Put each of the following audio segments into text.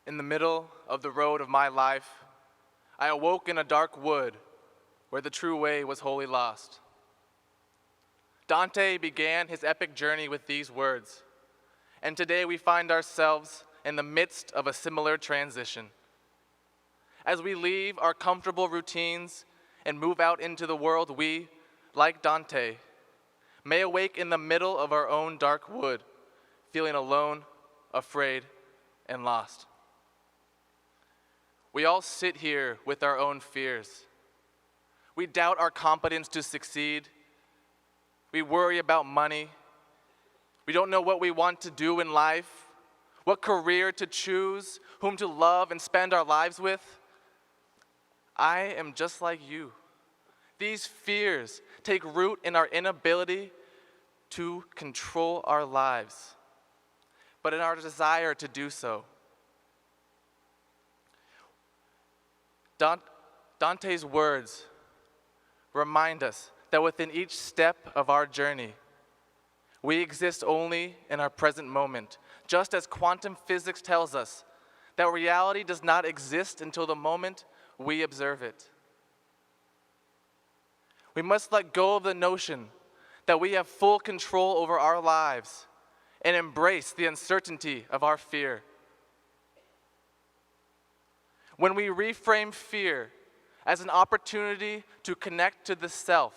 In the middle of the road of my life, I awoke in a dark wood where the true way was wholly lost. Dante began his epic journey with these words, and today we find ourselves in the midst of a similar transition. As we leave our comfortable routines and move out into the world, we, like Dante, may awake in the middle of our own dark wood, feeling alone, afraid, and lost. We all sit here with our own fears. We doubt our competence to succeed. We worry about money. We don't know what we want to do in life, what career to choose, whom to love and spend our lives with. I am just like you. These fears take root in our inability to control our lives, but in our desire to do so. Dante's words remind us that within each step of our journey, we exist only in our present moment, just as quantum physics tells us that reality does not exist until the moment we observe it. We must let go of the notion that we have full control over our lives and embrace the uncertainty of our fear. When we reframe fear as an opportunity to connect to the self,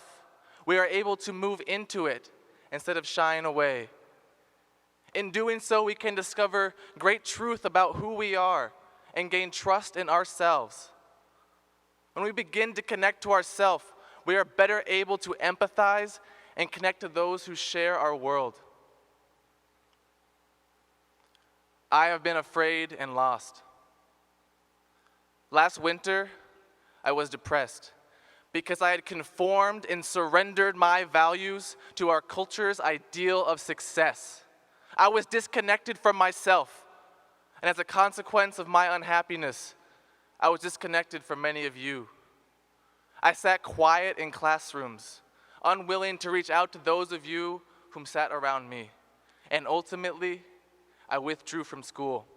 we are able to move into it instead of shying away. In doing so, we can discover great truth about who we are and gain trust in ourselves. When we begin to connect to ourselves, we are better able to empathize and connect to those who share our world. I have been afraid and lost. Last winter, I was depressed because I had conformed and surrendered my values to our culture's ideal of success. I was disconnected from myself, and as a consequence of my unhappiness, I was disconnected from many of you. I sat quiet in classrooms, unwilling to reach out to those of you whom sat around me, and ultimately, I withdrew from school.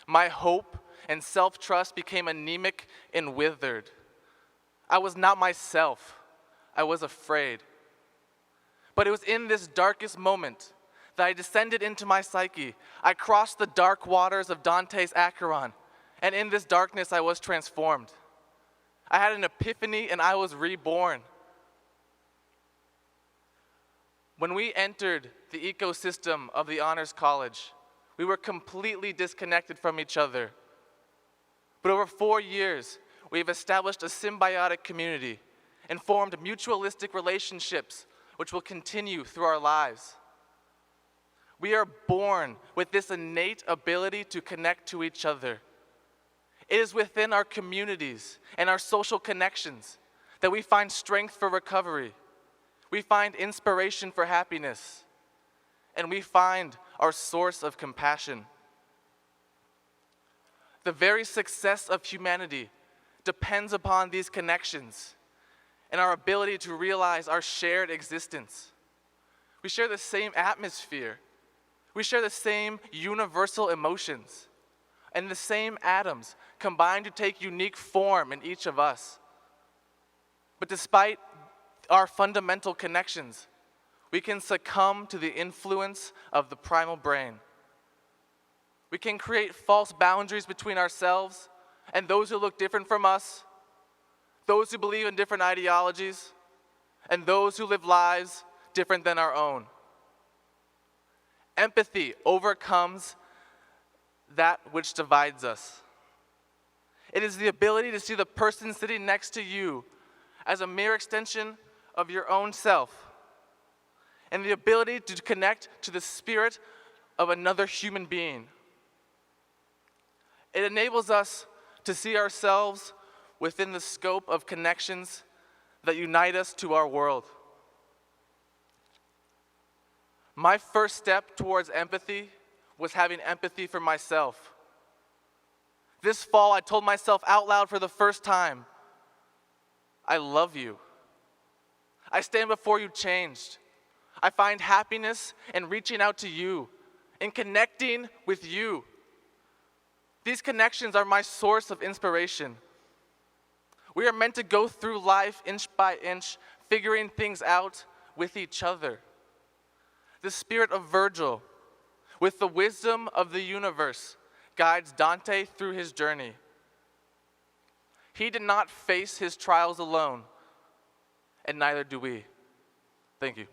My hope and self-trust became anemic and withered. I was not myself. I was afraid. But it was in this darkest moment that I descended into my psyche. I crossed the dark waters of Dante's Acheron, and in this darkness I was transformed. I had an epiphany and I was reborn. When we entered the ecosystem of the Honors College, we were completely disconnected from each other. But over 4 years, we've established a symbiotic community and formed mutualistic relationships which will continue through our lives. We are born with this innate ability to connect to each other. It is within our communities and our social connections that we find strength for recovery. We find inspiration for happiness, and we find our source of compassion. The very success of humanity depends upon these connections and our ability to realize our shared existence. We share the same atmosphere. We share the same universal emotions, and the same atoms combine to take unique form in each of us. But despite our fundamental connections, we can succumb to the influence of the primal brain. We can create false boundaries between ourselves and those who look different from us, those who believe in different ideologies, and those who live lives different than our own. Empathy overcomes that which divides us. It is the ability to see the person sitting next to you as a mere extension of your own self, and the ability to connect to the spirit of another human being. It enables us to see ourselves within the scope of connections that unite us to our world. My first step towards empathy was having empathy for myself. This fall, I told myself out loud for the first time, I love you. I stand before you changed. I find happiness in reaching out to you, in connecting with you. These connections are my source of inspiration. We are meant to go through life inch by inch, figuring things out with each other. The spirit of Virgil, with the wisdom of the universe, guides Dante through his journey. He did not face his trials alone, and neither do we. Thank you.